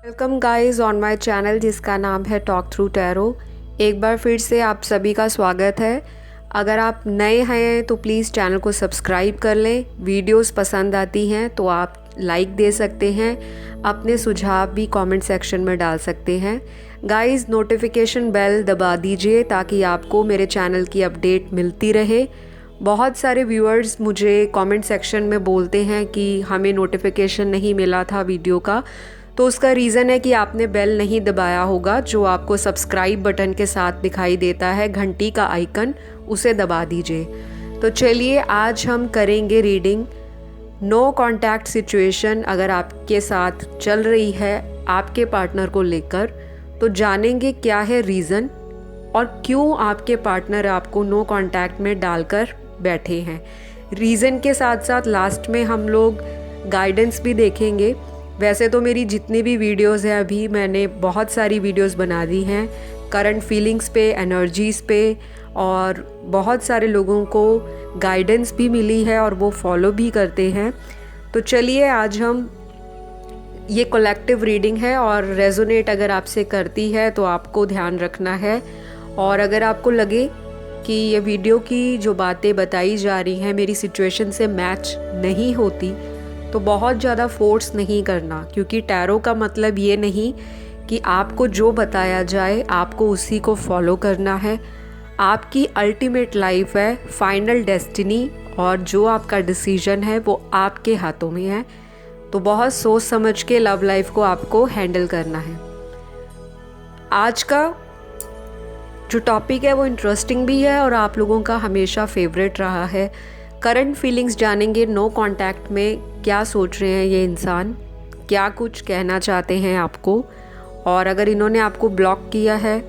Welcome guys on my channel जिसका नाम है टॉक थ्रू टैरो। एक बार फिर से आप सभी का स्वागत है। अगर आप नए हैं तो प्लीज़ चैनल को सब्सक्राइब कर लें। वीडियोस पसंद आती हैं तो आप लाइक दे सकते हैं। अपने सुझाव भी कमेंट सेक्शन में डाल सकते हैं। गाइस नोटिफिकेशन बेल दबा दीजिए ताकि आपको मेरे चैनल की अपडेट मिलती रहे। बहुत सारे व्यूअर्स मुझे कमेंट सेक्शन में बोलते हैं कि हमें नोटिफिकेशन नहीं मिला था वीडियो का, तो उसका रीज़न है कि आपने बेल नहीं दबाया होगा जो आपको सब्सक्राइब बटन के साथ दिखाई देता है, घंटी का आइकन, उसे दबा दीजिए। तो चलिए आज हम करेंगे रीडिंग। नो कॉन्टैक्ट सिचुएशन अगर आपके साथ चल रही है आपके पार्टनर को लेकर, तो जानेंगे क्या है रीज़न और क्यों आपके पार्टनर आपको नो कॉन्टैक्ट में डालकर बैठे हैं। रीज़न के साथ साथ लास्ट में हम लोग गाइडेंस भी देखेंगे। वैसे तो मेरी जितनी भी वीडियोस हैं, अभी मैंने बहुत सारी वीडियोस बना दी हैं करंट फीलिंग्स पे, एनर्जीज़ पे, और बहुत सारे लोगों को गाइडेंस भी मिली है और वो फॉलो भी करते हैं। तो चलिए आज हम ये कलेक्टिव रीडिंग है और रेजोनेट अगर आपसे करती है तो आपको ध्यान रखना है। और अगर आपको लगे कि ये वीडियो की जो बातें बताई जा रही हैं मेरी सिचुएशन से मैच नहीं होती तो बहुत ज़्यादा फोर्स नहीं करना, क्योंकि टैरो का मतलब ये नहीं कि आपको जो बताया जाए आपको उसी को फॉलो करना है। आपकी अल्टीमेट लाइफ है, फाइनल डेस्टिनी, और जो आपका डिसीजन है वो आपके हाथों में है। तो बहुत सोच समझ के लव लाइफ को आपको हैंडल करना है। आज का जो टॉपिक है वो इंटरेस्टिंग भी है और आप लोगों का हमेशा फेवरेट रहा है। करंट फीलिंग्स जानेंगे। नो कॉन्टैक्ट में क्या सोच रहे हैं ये इंसान, क्या कुछ कहना चाहते हैं आपको, और अगर इन्होंने आपको ब्लॉक किया है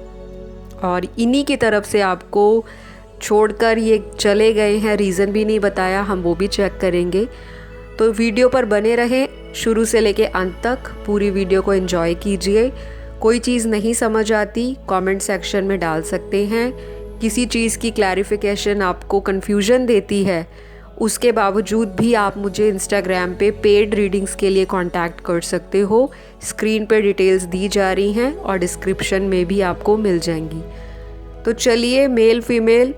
और इन्हीं की तरफ से आपको छोड़कर ये चले गए हैं, रीज़न भी नहीं बताया, हम वो भी चेक करेंगे। तो वीडियो पर बने रहें, शुरू से लेके अंत तक पूरी वीडियो को एंजॉय कीजिए। कोई चीज़ नहीं समझ आती कमेंट सेक्शन में डाल सकते हैं। किसी चीज़ की क्लैरिफिकेशन आपको कन्फ्यूजन देती है, उसके बावजूद भी आप मुझे इंस्टाग्राम पे पेड रीडिंग्स के लिए कांटेक्ट कर सकते हो। स्क्रीन पे डिटेल्स दी जा रही हैं और डिस्क्रिप्शन में भी आपको मिल जाएंगी। तो चलिए मेल फीमेल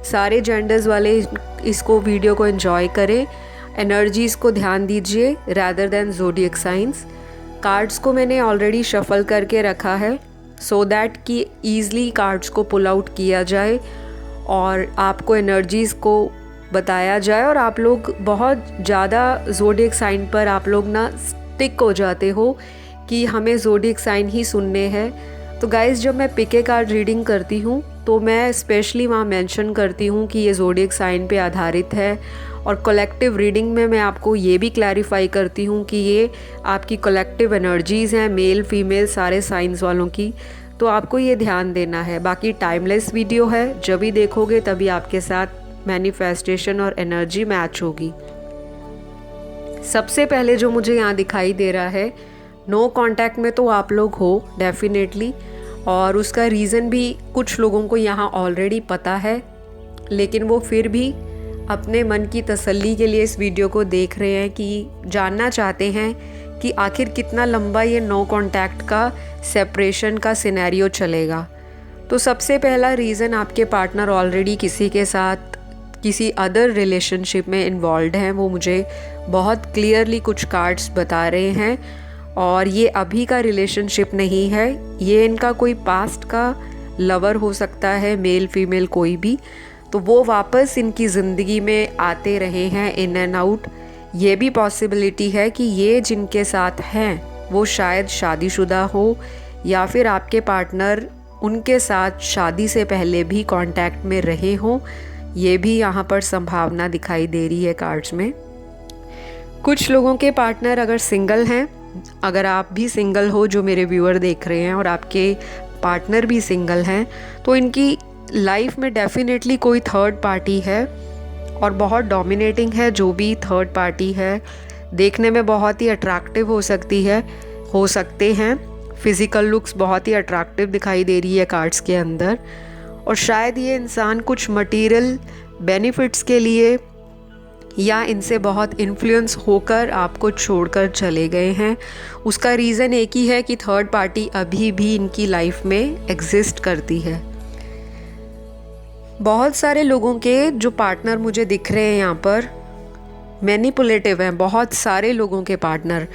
सारे जेंडर्स वाले इसको वीडियो को एंजॉय करें। एनर्जीज़ को ध्यान दीजिए rather than zodiac science. Cards को मैंने ऑलरेडी शफल करके रखा है सो दैट कि ईज़िली कार्ड्स को पुल आउट किया जाए और आपको एनर्जीज़ को बताया जाए। और आप लोग बहुत ज़्यादा ज़ोडिएक साइन पर आप लोग ना स्टिक हो जाते हो कि हमें ज़ोडिएक साइन ही सुनने हैं। तो गाइज़ जब मैं पिके कार्ड रीडिंग करती हूँ तो मैं स्पेशली वहाँ मेंशन करती हूँ कि ये ज़ोडिएक साइन पे आधारित है, और कलेक्टिव रीडिंग में मैं आपको ये भी क्लैरिफाई करती हूँ कि ये आपकी कलेक्टिव एनर्जीज़ हैं, मेल फीमेल सारे साइंस वालों की। तो आपको ये ध्यान देना है। बाकी टाइमलेस वीडियो है, जब भी देखोगे तभी आपके साथ मैनिफेस्टेशन और एनर्जी मैच होगी। सबसे पहले जो मुझे यहाँ दिखाई दे रहा है, नो कॉन्टैक्ट में तो आप लोग हो डेफिनेटली, और उसका रीज़न भी कुछ लोगों को यहाँ ऑलरेडी पता है, लेकिन वो फिर भी अपने मन की तसल्ली के लिए इस वीडियो को देख रहे हैं कि जानना चाहते हैं कि आखिर कितना लंबा ये नो कॉन्टैक्ट का सेपरेशन का सिनेरियो चलेगा। तो सबसे पहला रीज़न, आपके पार्टनर ऑलरेडी किसी के साथ किसी अदर रिलेशनशिप में इन्वॉल्व हैं। वो मुझे बहुत क्लियरली कुछ कार्ड्स बता रहे हैं, और ये अभी का रिलेशनशिप नहीं है, ये इनका कोई पास्ट का लवर हो सकता है, मेल फीमेल कोई भी। तो वो वापस इनकी ज़िंदगी में आते रहे हैं इन एंड आउट। ये भी पॉसिबिलिटी है कि ये जिनके साथ हैं वो शायद शादीशुदा हो, या फिर आपके पार्टनर उनके साथ शादी से पहले भी कांटेक्ट में रहे हों। ये भी यहाँ पर संभावना दिखाई दे रही है कार्ड्स में। कुछ लोगों के पार्टनर अगर सिंगल हैं, अगर आप भी सिंगल हो जो मेरे व्यूअर देख रहे हैं और आपके पार्टनर भी सिंगल हैं, तो इनकी लाइफ में डेफिनेटली कोई थर्ड पार्टी है और बहुत डोमिनेटिंग है। जो भी थर्ड पार्टी है देखने में बहुत ही अट्रैक्टिव हो सकते हैं। फिज़िकल लुक्स बहुत ही अट्रैक्टिव दिखाई दे रही है कार्ड्स के अंदर, और शायद ये इंसान कुछ मटेरियल बेनिफिट्स के लिए या इनसे बहुत इन्फ्लुएंस होकर आपको छोड़कर चले गए हैं। उसका रीज़न एक ही है कि थर्ड पार्टी अभी भी इनकी लाइफ में एग्जिस्ट करती है। बहुत सारे लोगों के जो पार्टनर मुझे दिख रहे हैं यहाँ पर मैनिपुलेटिव हैं। बहुत सारे लोगों के पार्टनर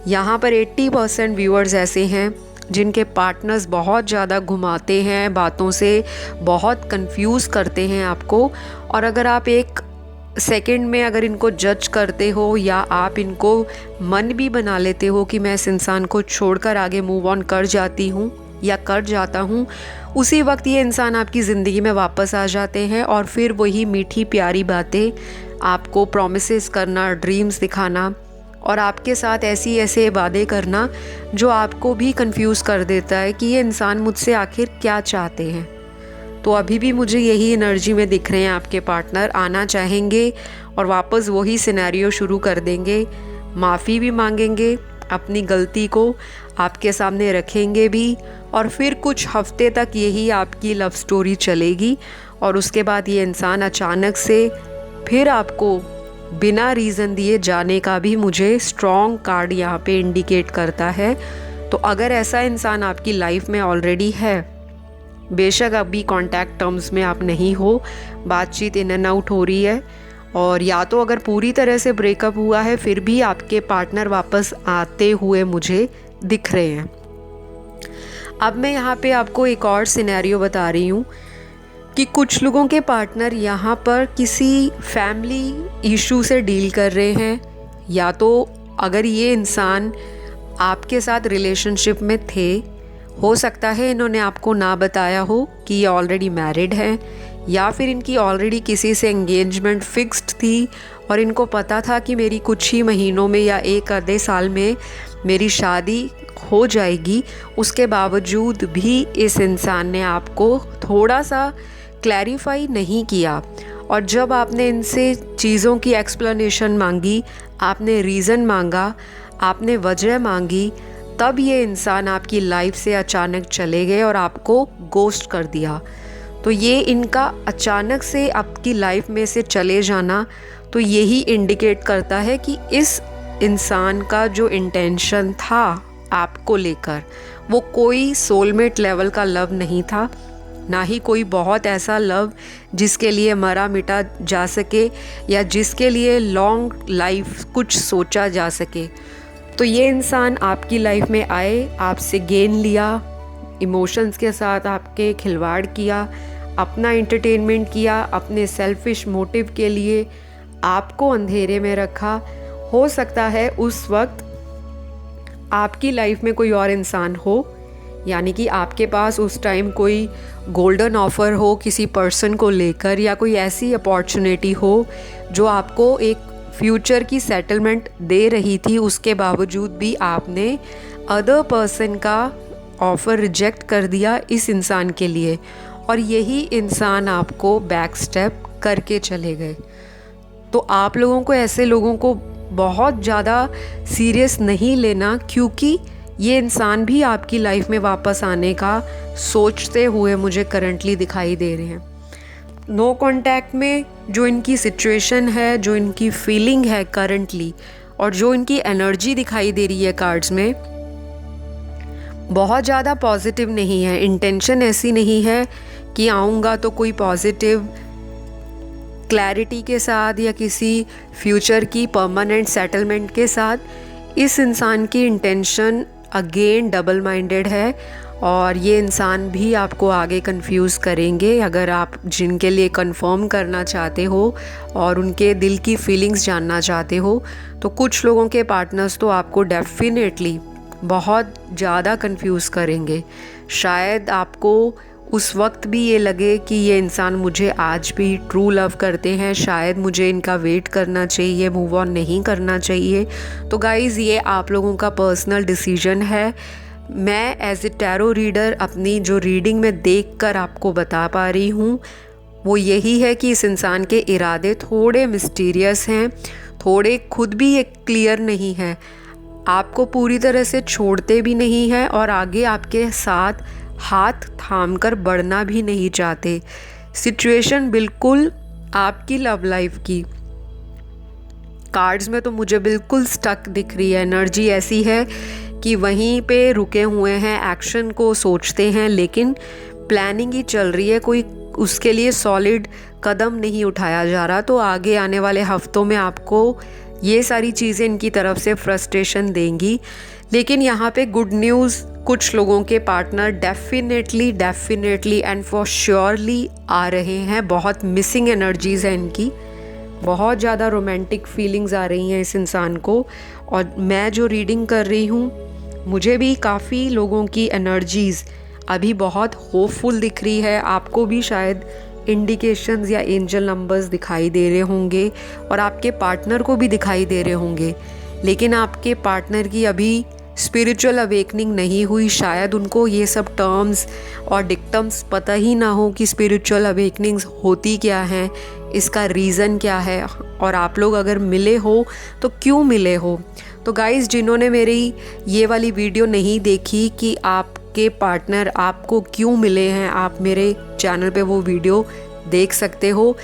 यहाँ पर 80% व्यूअर्स ऐसे हैं जिनके पार्टनर्स बहुत ज़्यादा घुमाते हैं बातों से, बहुत कंफ्यूज करते हैं आपको। और अगर आप एक सेकंड में अगर इनको जज करते हो या आप इनको मन भी बना लेते हो कि मैं इस इंसान को छोड़कर आगे मूव ऑन कर जाती हूँ या कर जाता हूँ, उसी वक्त ये इंसान आपकी ज़िंदगी में वापस आ जाते हैं और फिर वही मीठी प्यारी बातें आपको प्रॉमिसेस करना, ड्रीम्स दिखाना और आपके साथ ऐसे वादे करना जो आपको भी कंफ्यूज कर देता है कि ये इंसान मुझसे आखिर क्या चाहते हैं। तो अभी भी मुझे यही एनर्जी में दिख रहे हैं आपके पार्टनर। आना चाहेंगे और वापस वही सिनेरियो शुरू कर देंगे, माफ़ी भी मांगेंगे, अपनी गलती को आपके सामने रखेंगे भी और फिर कुछ हफ्ते तक यही आपकी लव स्टोरी चलेगी और उसके बाद ये इंसान अचानक से फिर आपको बिना रीज़न दिए जाने का भी मुझे स्ट्रॉन्ग कार्ड यहाँ पे इंडिकेट करता है। तो अगर ऐसा इंसान आपकी लाइफ में ऑलरेडी है, बेशक अभी कांटेक्ट टर्म्स में आप नहीं हो, बातचीत इन एंड आउट हो रही है और या तो अगर पूरी तरह से ब्रेकअप हुआ है फिर भी आपके पार्टनर वापस आते हुए मुझे दिख रहे हैं। अब मैं यहाँ पे आपको एक और सिनेरियो बता रही हूँ कि कुछ लोगों के पार्टनर यहाँ पर किसी फैमिली इशू से डील कर रहे हैं, या तो अगर ये इंसान आपके साथ रिलेशनशिप में थे, हो सकता है इन्होंने आपको ना बताया हो कि ये ऑलरेडी मैरिड हैं, या फिर इनकी ऑलरेडी किसी से एंगेजमेंट फिक्स्ड थी और इनको पता था कि मेरी कुछ ही महीनों में या एक आधे साल में मेरी शादी हो जाएगी। उसके बावजूद भी इस इंसान ने आपको थोड़ा सा क्लैरिफाई नहीं किया और जब आपने इनसे चीज़ों की एक्सप्लेनेशन मांगी, आपने रीज़न मांगा, आपने वजह मांगी, तब ये इंसान आपकी लाइफ से अचानक चले गए और आपको गोस्ट कर दिया। तो ये इनका अचानक से आपकी लाइफ में से चले जाना तो यही इंडिकेट करता है कि इस इंसान का जो इंटेंशन था आपको लेकर वो कोई सोलमेट लेवल का लव नहीं था, ना ही कोई बहुत ऐसा लव जिसके लिए मरा मिटा जा सके या जिसके लिए लॉन्ग लाइफ कुछ सोचा जा सके। तो ये इंसान आपकी लाइफ में आए, आपसे गेन लिया, इमोशंस के साथ आपके खिलवाड़ किया, अपना एंटरटेनमेंट किया, अपने सेल्फिश मोटिव के लिए आपको अंधेरे में रखा। हो सकता है उस वक्त आपकी लाइफ में कोई और इंसान हो, यानी कि आपके पास उस टाइम कोई गोल्डन ऑफ़र हो किसी पर्सन को लेकर या कोई ऐसी अपॉर्चुनिटी हो जो आपको एक फ्यूचर की सेटलमेंट दे रही थी, उसके बावजूद भी आपने अदर पर्सन का ऑफ़र रिजेक्ट कर दिया इस इंसान के लिए और यही इंसान आपको बैक स्टेप करके चले गए। तो आप लोगों को ऐसे लोगों को बहुत ज़्यादा सीरियस नहीं लेना, क्योंकि ये इंसान भी आपकी लाइफ में वापस आने का सोचते हुए मुझे करंटली दिखाई दे रहे हैं। नो कांटेक्ट में जो इनकी सिचुएशन है, जो इनकी फीलिंग है करंटली और जो इनकी एनर्जी दिखाई दे रही है कार्ड्स में, बहुत ज़्यादा पॉजिटिव नहीं है। इंटेंशन ऐसी नहीं है कि आऊँगा तो कोई पॉजिटिव क्लैरिटी के साथ या किसी फ्यूचर की परमानेंट सेटलमेंट के साथ। इस इंसान की इंटेंशन अगेन डबल माइंडेड है और ये इंसान भी आपको आगे कंफ्यूज करेंगे। अगर आप जिनके लिए कंफर्म करना चाहते हो और उनके दिल की फीलिंग्स जानना चाहते हो, तो कुछ लोगों के पार्टनर्स तो आपको डेफिनेटली बहुत ज़्यादा कंफ्यूज करेंगे। शायद आपको उस वक्त भी ये लगे कि ये इंसान मुझे आज भी ट्रू लव करते हैं, शायद मुझे इनका वेट करना चाहिए, मूव ऑन नहीं करना चाहिए। तो गाइज़, ये आप लोगों का पर्सनल डिसीजन है। मैं एज ए टैरो रीडर अपनी जो रीडिंग में देखकर आपको बता पा रही हूँ वो यही है कि इस इंसान के इरादे थोड़े मिस्टीरियस हैं, थोड़े खुद भी ये क्लियर नहीं है, आपको पूरी तरह से छोड़ते भी नहीं हैं और आगे आपके साथ हाथ थामकर बढ़ना भी नहीं चाहते। सिचुएशन बिल्कुल आपकी लव लाइफ की कार्ड्स में तो मुझे बिल्कुल स्टक दिख रही है। एनर्जी ऐसी है कि वहीं पे रुके हुए हैं, एक्शन को सोचते हैं लेकिन प्लानिंग ही चल रही है, कोई उसके लिए सॉलिड कदम नहीं उठाया जा रहा। तो आगे आने वाले हफ्तों में आपको ये सारी चीज़ें इनकी तरफ से फ्रस्ट्रेशन देंगी। लेकिन यहाँ पे गुड न्यूज़, कुछ लोगों के partner definitely and for surely आ रहे हैं। बहुत मिसिंग एनर्जीज़ हैं इनकी, बहुत ज़्यादा रोमांटिक फीलिंग्स आ रही हैं इस इंसान को। और मैं जो रीडिंग कर रही हूँ, मुझे भी काफ़ी लोगों की एनर्जीज़ अभी बहुत होपफुल दिख रही है। आपको भी शायद इंडिकेशंस या एंजल नंबर्स दिखाई दे रहे होंगे और आपके पार्टनर को भी दिखाई दे रहे होंगे। लेकिन आपके पार्टनर की अभी स्पिरिचुअल अवेकनिंग नहीं हुई। शायद उनको ये सब टर्म्स और डिक्टम्स पता ही ना हो कि स्पिरिचुअल अवेकनिंग्स होती क्या हैं, इसका रीज़न क्या है, और आप लोग अगर मिले हो तो क्यों मिले हो। तो गाइज़, जिन्होंने मेरी ये वाली वीडियो नहीं देखी कि आपके पार्टनर आपको क्यों मिले हैं, आप मेरे चैनल पे वो वीडियो देख सकते हो।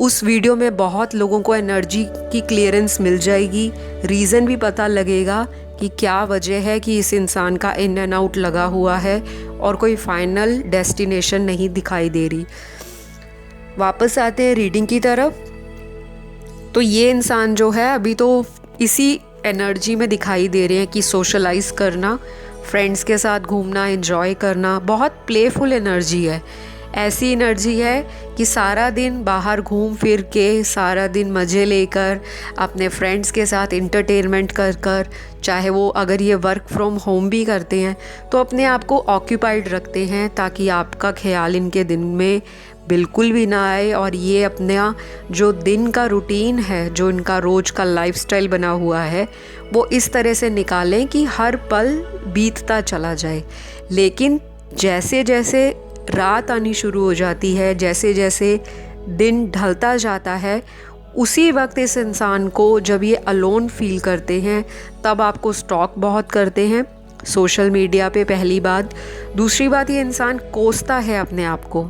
उस वीडियो में बहुत लोगों को एनर्जी की क्लियरेंस मिल जाएगी, रीज़न भी पता लगेगा कि क्या वजह है कि इस इंसान का इन एंड आउट लगा हुआ है और कोई फाइनल डेस्टिनेशन नहीं दिखाई दे रही। वापस आते हैं रीडिंग की तरफ। तो ये इंसान जो है अभी तो इसी एनर्जी में दिखाई दे रहे हैं कि सोशलाइज करना, फ्रेंड्स के साथ घूमना, एंजॉय करना, बहुत प्लेफुल एनर्जी है। ऐसी एनर्जी है कि सारा दिन बाहर घूम फिर के, सारा दिन मज़े लेकर, अपने फ्रेंड्स के साथ इंटरटेनमेंट कर कर, चाहे वो अगर ये वर्क फ्रॉम होम भी करते हैं तो अपने आप को ऑक्यूपाइड रखते हैं ताकि आपका ख्याल इनके दिन में बिल्कुल भी ना आए। और ये अपना जो दिन का रूटीन है, जो इनका रोज़ का लाइफस्टाइल बना हुआ है, वो इस तरह से निकालें कि हर पल बीतता चला जाए। लेकिन जैसे जैसे रात आनी शुरू हो जाती है, जैसे जैसे दिन ढलता जाता है, उसी वक्त इस इंसान को जब ये अलोन फील करते हैं तब आपको स्टॉक बहुत करते हैं सोशल मीडिया पे, पहली बात। दूसरी बात, ये इंसान कोसता है अपने आप को,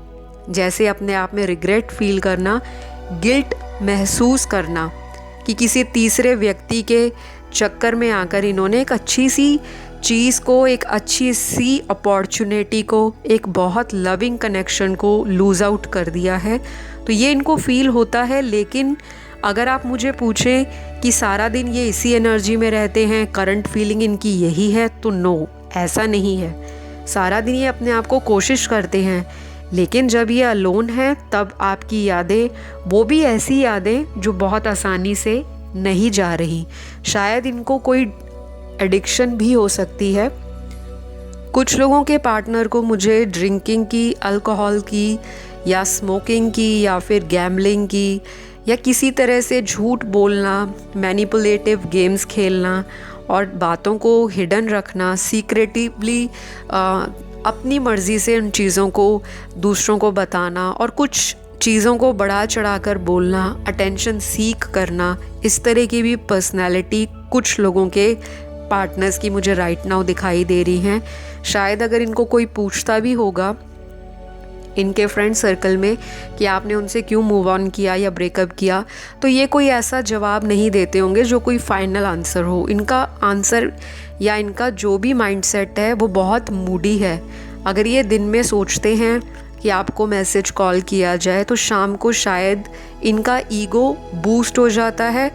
जैसे अपने आप में रिग्रेट फील करना, गिल्ट महसूस करना कि किसी तीसरे व्यक्ति के चक्कर में आकर इन्होंने एक अच्छी सी चीज़ को, एक अच्छी सी अपॉर्चुनिटी को, एक बहुत लविंग कनेक्शन को लूज़ आउट कर दिया है। तो ये इनको फील होता है। लेकिन अगर आप मुझे पूछें कि सारा दिन ये इसी एनर्जी में रहते हैं, करंट फीलिंग इनकी यही है, तो नो, ऐसा नहीं है। सारा दिन ये अपने आप को कोशिश करते हैं, लेकिन जब ये अलोन है तब आपकी यादें, वो भी ऐसी यादें जो बहुत आसानी से नहीं जा रही। शायद इनको कोई एडिक्शन भी हो सकती है। कुछ लोगों के पार्टनर को मुझे ड्रिंकिंग की, अल्कोहल की, या स्मोकिंग की, या फिर गैम्बलिंग की, या किसी तरह से झूठ बोलना, मैनिपुलेटिव गेम्स खेलना और बातों को हिडन रखना, सीक्रेटिवली अपनी मर्ज़ी से उन चीज़ों को दूसरों को बताना और कुछ चीज़ों को बढ़ा चढ़ाकर बोलना, अटेंशन सीक करना, इस तरह की भी पर्सनैलिटी कुछ लोगों के पार्टनर्स की मुझे राइट नाउ दिखाई दे रही हैं। शायद अगर इनको कोई पूछता भी होगा इनके फ्रेंड सर्कल में कि आपने उनसे क्यों मूव ऑन किया या ब्रेकअप किया, तो ये कोई ऐसा जवाब नहीं देते होंगे जो कोई फाइनल आंसर हो। इनका आंसर या इनका जो भी माइंडसेट है वो बहुत मूडी है। अगर ये दिन में सोचते हैं कि आपको मैसेज कॉल किया जाए तो शाम को शायद इनका ईगो बूस्ट हो जाता है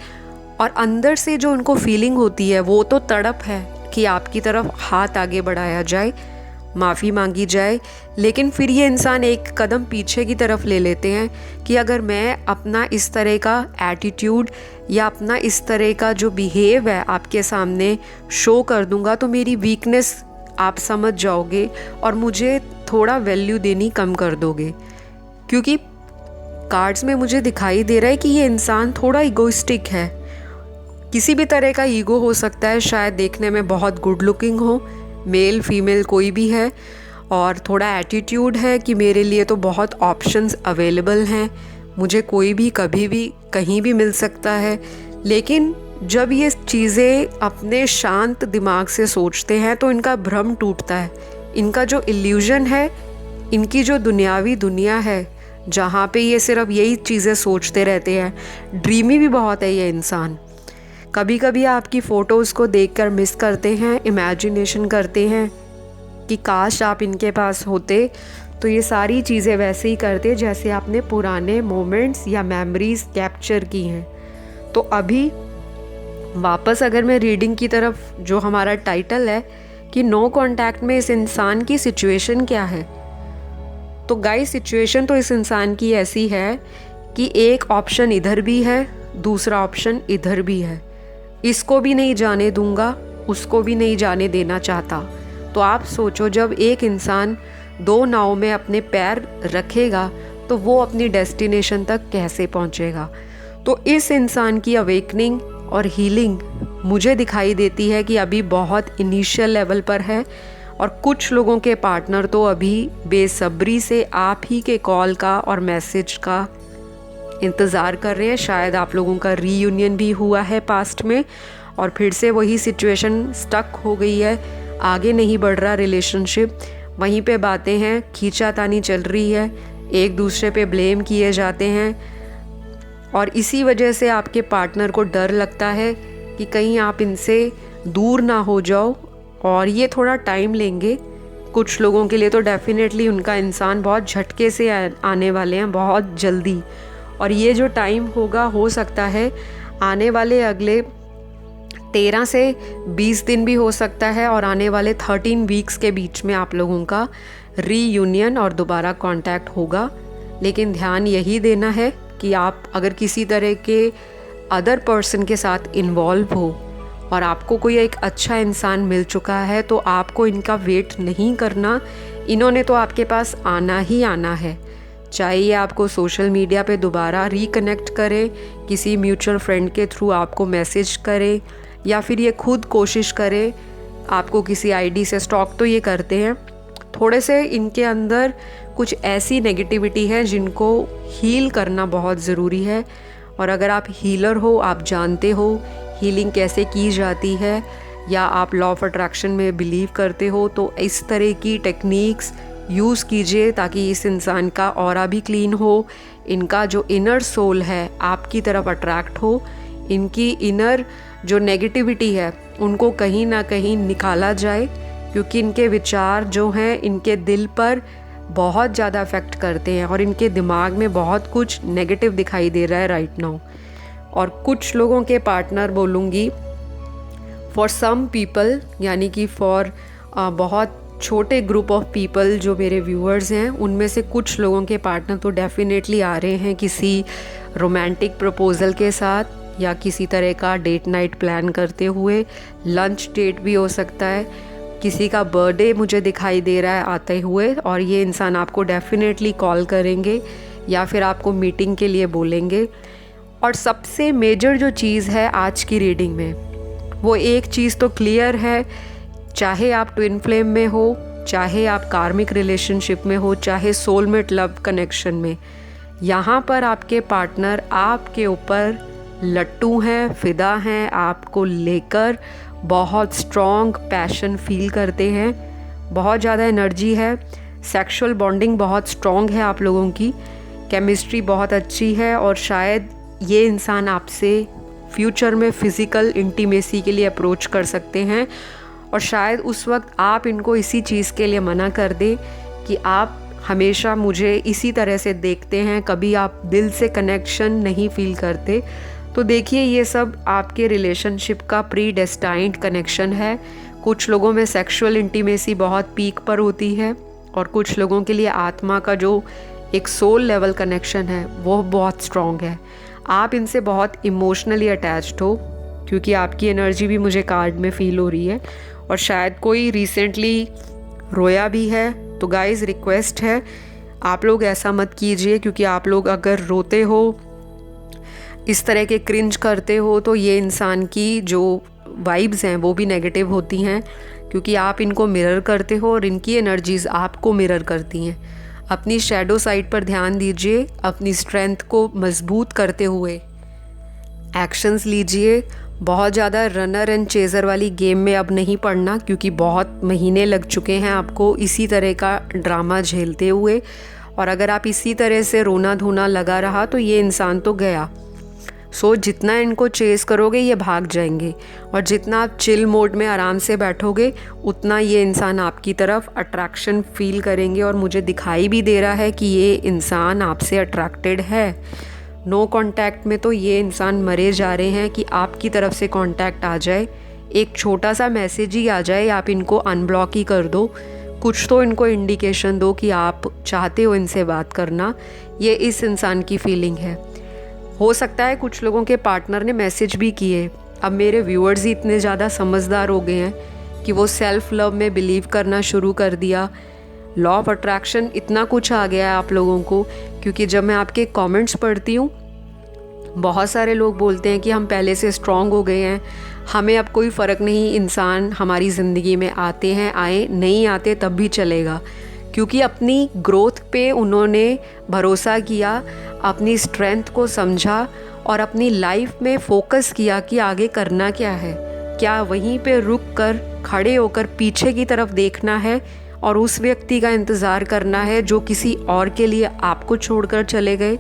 और अंदर से जो उनको फीलिंग होती है वो तो तड़प है कि आपकी तरफ हाथ आगे बढ़ाया जाए, माफ़ी मांगी जाए। लेकिन फिर ये इंसान एक कदम पीछे की तरफ ले लेते हैं कि अगर मैं अपना इस तरह का एटीट्यूड या अपना इस तरह का जो बिहेव है आपके सामने शो कर दूंगा तो मेरी वीकनेस आप समझ जाओगे और मुझे थोड़ा वैल्यू देनी कम कर दोगे। क्योंकि कार्ड्स में मुझे दिखाई दे रहा है कि ये इंसान थोड़ा इगोइस्टिक है। किसी भी तरह का ईगो हो सकता है, शायद देखने में बहुत गुड लुकिंग हो, मेल फीमेल कोई भी है, और थोड़ा एटीट्यूड है कि मेरे लिए तो बहुत ऑप्शंस अवेलेबल हैं, मुझे कोई भी कभी भी कहीं भी मिल सकता है। लेकिन जब ये चीज़ें अपने शांत दिमाग से सोचते हैं तो इनका भ्रम टूटता है। इनका जो इल्यूजन है, इनकी जो दुनियावी दुनिया है जहाँ पे ये सिर्फ यही चीज़ें सोचते रहते हैं, ड्रीमी भी बहुत है ये इंसान, कभी कभी आपकी फ़ोटोज़ को देखकर मिस करते हैं, इमेजिनेशन करते हैं कि काश आप इनके पास होते तो ये सारी चीज़ें वैसे ही करते जैसे आपने पुराने मोमेंट्स या मेमोरीज़ कैप्चर की हैं। तो अभी वापस अगर मैं रीडिंग की तरफ, जो हमारा टाइटल है कि नो कांटेक्ट में इस इंसान की सिचुएशन क्या है, तो गाइस सिचुएशन तो इस इंसान की ऐसी है कि एक ऑप्शन इधर भी है, दूसरा ऑप्शन इधर भी है। इसको भी नहीं जाने दूंगा, उसको भी नहीं जाने देना चाहता। तो आप सोचो, जब एक इंसान दो नाव में अपने पैर रखेगा तो वो अपनी डेस्टिनेशन तक कैसे पहुंचेगा। तो इस इंसान की अवेकनिंग और हीलिंग मुझे दिखाई देती है कि अभी बहुत इनिशियल लेवल पर है, और कुछ लोगों के पार्टनर तो अभी बेसब्री से आप ही के कॉल का और मैसेज का इंतज़ार कर रहे हैं। शायद आप लोगों का रीयूनियन भी हुआ है पास्ट में और फिर से वही सिचुएशन स्टक हो गई है, आगे नहीं बढ़ रहा रिलेशनशिप, वहीं पे बातें हैं, खींचातानी चल रही है, एक दूसरे पे ब्लेम किए जाते हैं, और इसी वजह से आपके पार्टनर को डर लगता है कि कहीं आप इनसे दूर ना हो जाओ, और ये थोड़ा टाइम लेंगे। कुछ लोगों के लिए तो डेफिनेटली उनका इंसान बहुत झटके से आने वाले हैं, बहुत जल्दी, और ये जो टाइम होगा हो सकता है आने वाले अगले 13 से 20 दिन भी हो सकता है, और आने वाले 13 वीक्स के बीच में आप लोगों का रीयूनियन और दोबारा कांटेक्ट होगा। लेकिन ध्यान यही देना है कि आप अगर किसी तरह के अदर पर्सन के साथ इन्वॉल्व हो और आपको कोई एक अच्छा इंसान मिल चुका है तो आपको इनका वेट नहीं करना, इन्होंने तो आपके पास आना ही आना है। चाहे ये आपको सोशल मीडिया पे दोबारा रिकनेक्ट करे, किसी म्यूचुअल फ्रेंड के थ्रू आपको मैसेज करे, या फिर ये खुद कोशिश करे आपको किसी आईडी से स्टॉक, तो ये करते हैं। थोड़े से इनके अंदर कुछ ऐसी नेगेटिविटी है जिनको हील करना बहुत ज़रूरी है, और अगर आप हीलर हो, आप जानते हो हीलिंग कैसे की जाती है, या आप लॉ ऑफ अट्रैक्शन में बिलीव करते हो, तो इस तरह की टेक्निक्स यूज़ कीजिए ताकि इस इंसान का ऑरा भी क्लीन हो, इनका जो इनर सोल है आपकी तरफ अट्रैक्ट हो, इनकी इनर जो नेगेटिविटी है उनको कहीं ना कहीं निकाला जाए, क्योंकि इनके विचार जो हैं इनके दिल पर बहुत ज़्यादा अफेक्ट करते हैं और इनके दिमाग में बहुत कुछ नेगेटिव दिखाई दे रहा है राइट नाउ। और कुछ लोगों के पार्टनर बोलूँगी, फॉर सम पीपल, यानी कि फॉर बहुत छोटे ग्रुप ऑफ पीपल जो मेरे व्यूअर्स हैं, उनमें से कुछ लोगों के पार्टनर तो डेफिनेटली आ रहे हैं किसी रोमांटिक प्रपोज़ल के साथ, या किसी तरह का डेट नाइट प्लान करते हुए। लंच डेट भी हो सकता है, किसी का बर्थडे मुझे दिखाई दे रहा है आते हुए, और ये इंसान आपको डेफिनेटली कॉल करेंगे या फिर आपको मीटिंग के लिए बोलेंगे। और सबसे मेजर जो चीज़ है आज की रीडिंग में, वो एक चीज़ तो क्लियर है, चाहे आप ट्विन फ्लेम में हो, चाहे आप कार्मिक रिलेशनशिप में हो, चाहे सोलमेट लव कनेक्शन में, यहाँ पर आपके पार्टनर आपके ऊपर लट्टू हैं, फिदा हैं, आपको लेकर बहुत स्ट्रॉन्ग पैशन फील करते हैं, बहुत ज़्यादा एनर्जी है, सेक्सुअल बॉन्डिंग बहुत स्ट्रॉन्ग है आप लोगों की, केमिस्ट्री बहुत अच्छी है, और शायद ये इंसान आपसे फ्यूचर में फ़िज़िकल इंटीमेसी के लिए अप्रोच कर सकते हैं, और शायद उस वक्त आप इनको इसी चीज़ के लिए मना कर दें कि आप हमेशा मुझे इसी तरह से देखते हैं, कभी आप दिल से कनेक्शन नहीं फील करते। तो देखिए, ये सब आपके रिलेशनशिप का प्री डेस्टाइन्ड कनेक्शन है। कुछ लोगों में सेक्सुअल इंटीमेसी बहुत पीक पर होती है, और कुछ लोगों के लिए आत्मा का जो एक सोल लेवल कनेक्शन है वो बहुत स्ट्रॉन्ग है। आप इनसे बहुत इमोशनली अटैच्ड हो, क्योंकि आपकी एनर्जी भी मुझे कार्ड में फील हो रही है, और शायद कोई रिसेंटली रोया भी है। तो गाइस, रिक्वेस्ट है आप लोग ऐसा मत कीजिए, क्योंकि आप लोग अगर रोते हो, इस तरह के क्रिंज करते हो, तो ये इंसान की जो वाइब्स हैं वो भी नेगेटिव होती हैं, क्योंकि आप इनको मिरर करते हो और इनकी एनर्जीज़ आपको मिरर करती हैं। अपनी शैडो साइड पर ध्यान दीजिए, अपनी स्ट्रेंथ को मजबूत करते हुए एक्शंस लीजिए। बहुत ज़्यादा रनर एंड चेज़र वाली गेम में अब नहीं पड़ना, क्योंकि बहुत महीने लग चुके हैं आपको इसी तरह का ड्रामा झेलते हुए, और अगर आप इसी तरह से रोना धोना लगा रहा तो ये इंसान तो गया। सो जितना इनको चेस करोगे ये भाग जाएंगे, और जितना आप चिल मोड में आराम से बैठोगे उतना ये इंसान आपकी तरफ अट्रैक्शन फील करेंगे। और मुझे दिखाई भी दे रहा है कि ये इंसान आपसे अट्रैक्टेड है। नो कांटेक्ट में तो ये इंसान मरे जा रहे हैं कि आपकी तरफ से कांटेक्ट आ जाए, एक छोटा सा मैसेज ही आ जाए, आप इनको अनब्लॉक ही कर दो, कुछ तो इनको इंडिकेशन दो कि आप चाहते हो इनसे बात करना। ये इस इंसान की फीलिंग है। हो सकता है कुछ लोगों के पार्टनर ने मैसेज भी किए। अब मेरे व्यूअर्स ही इतने ज़्यादा समझदार हो गए हैं कि वो सेल्फ लव में बिलीव करना शुरू कर दिया। लॉ ऑफ अट्रैक्शन इतना कुछ आ गया है आप लोगों को, क्योंकि जब मैं आपके कमेंट्स पढ़ती हूँ बहुत सारे लोग बोलते हैं कि हम पहले से स्ट्रांग हो गए हैं, हमें अब कोई फ़र्क नहीं, इंसान हमारी ज़िंदगी में आते हैं, आए, नहीं आते तब भी चलेगा। क्योंकि अपनी ग्रोथ पे उन्होंने भरोसा किया, अपनी स्ट्रेंथ को समझा और अपनी लाइफ में फोकस किया कि आगे करना क्या है। क्या वहीं पे रुक कर खड़े होकर पीछे की तरफ देखना है और उस व्यक्ति का इंतज़ार करना है जो किसी और के लिए आपको छोड़कर चले गए?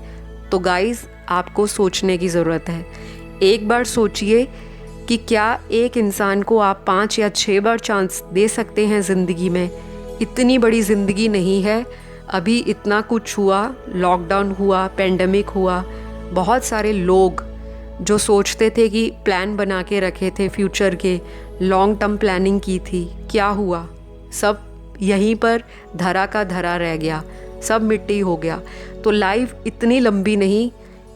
तो गाइज़, आपको सोचने की ज़रूरत है। एक बार सोचिए कि क्या एक इंसान को आप 5 या 6 बार चांस दे सकते हैं ज़िंदगी में? इतनी बड़ी ज़िंदगी नहीं है। अभी इतना कुछ हुआ, लॉकडाउन हुआ, पेंडेमिक हुआ, बहुत सारे लोग जो सोचते थे कि प्लान बना के रखे थे फ्यूचर के, लॉन्ग टर्म प्लानिंग की थी, क्या हुआ? सब यहीं पर धरा का धरा रह गया, सब मिट्टी हो गया। तो लाइफ इतनी लंबी नहीं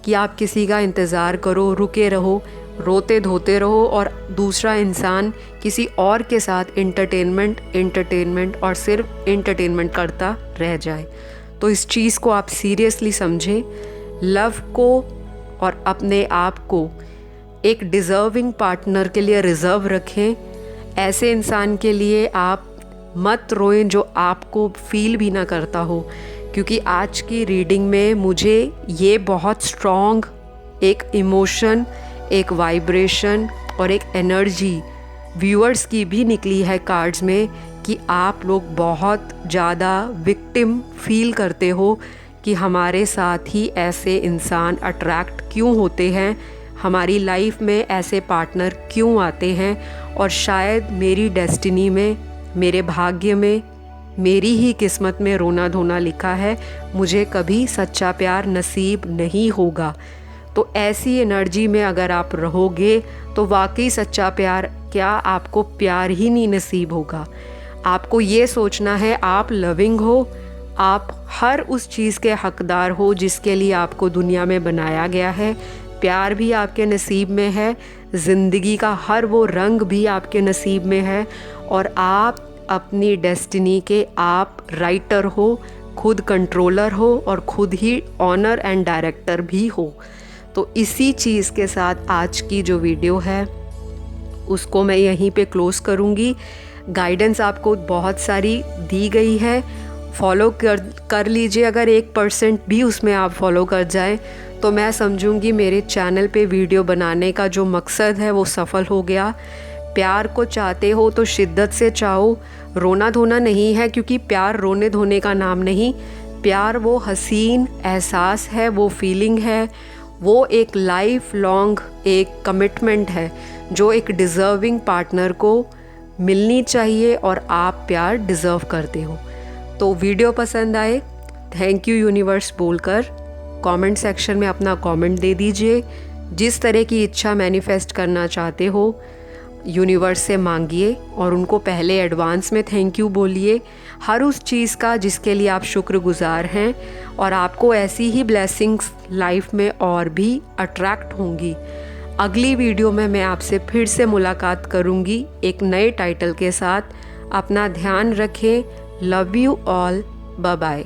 कि आप किसी का इंतज़ार करो, रुके रहो, रोते धोते रहो और दूसरा इंसान किसी और के साथ एंटरटेनमेंट और सिर्फ एंटरटेनमेंट करता रह जाए। तो इस चीज़ को आप सीरियसली समझें। लव को और अपने आप को एक डिज़र्विंग पार्टनर के लिए रिज़र्व रखें। ऐसे इंसान के लिए आप मत रोएं जो आपको फील भी ना करता हो, क्योंकि आज की रीडिंग में मुझे ये बहुत स्ट्रॉन्ग एक इमोशन, एक वाइब्रेशन और एक एनर्जी व्यूअर्स की भी निकली है कार्ड्स में कि आप लोग बहुत ज़्यादा विक्टिम फील करते हो कि हमारे साथ ही ऐसे इंसान अट्रैक्ट क्यों होते हैं, हमारी लाइफ में ऐसे पार्टनर क्यों आते हैं, और शायद मेरी डेस्टिनी में, मेरे भाग्य में, मेरी ही किस्मत में रोना धोना लिखा है, मुझे कभी सच्चा प्यार नसीब नहीं होगा। तो ऐसी एनर्जी में अगर आप रहोगे तो वाकई सच्चा प्यार क्या, आपको प्यार ही नहीं नसीब होगा। आपको ये सोचना है आप लविंग हो, आप हर उस चीज़ के हकदार हो जिसके लिए आपको दुनिया में बनाया गया है। प्यार भी आपके नसीब में है, ज़िंदगी का हर वो रंग भी आपके नसीब में है, और आप अपनी डेस्टिनी के आप राइटर हो, खुद कंट्रोलर हो और खुद ही ऑनर एंड डायरेक्टर भी हो। तो इसी चीज़ के साथ आज की जो वीडियो है उसको मैं यहीं पे क्लोज़ करूँगी। गाइडेंस आपको बहुत सारी दी गई है, फॉलो कर लीजिए। अगर 1% भी उसमें आप फॉलो कर जाएं तो मैं समझूंगी मेरे चैनल पे वीडियो बनाने का जो मकसद है वो सफल हो गया। प्यार को चाहते हो तो शिद्दत से चाहो, रोना धोना नहीं है, क्योंकि प्यार रोने धोने का नाम नहीं। प्यार वो हसीन एहसास है, वो फीलिंग है, वो एक लाइफ लॉन्ग एक कमिटमेंट है जो एक डिज़र्विंग पार्टनर को मिलनी चाहिए, और आप प्यार डिज़र्व करते हो। तो वीडियो पसंद आए थैंक यू यूनिवर्स बोलकर कमेंट सेक्शन में अपना कमेंट दे दीजिए। जिस तरह की इच्छा मैनिफेस्ट करना चाहते हो यूनिवर्स से मांगिए और उनको पहले एडवांस में थैंक यू बोलिए हर उस चीज़ का जिसके लिए आप शुक्रगुजार हैं, और आपको ऐसी ही ब्लेसिंग्स लाइफ में और भी अट्रैक्ट होंगी। अगली वीडियो में मैं आपसे फिर से मुलाकात करूंगी एक नए टाइटल के साथ। अपना ध्यान रखें। Love you all, bye bye.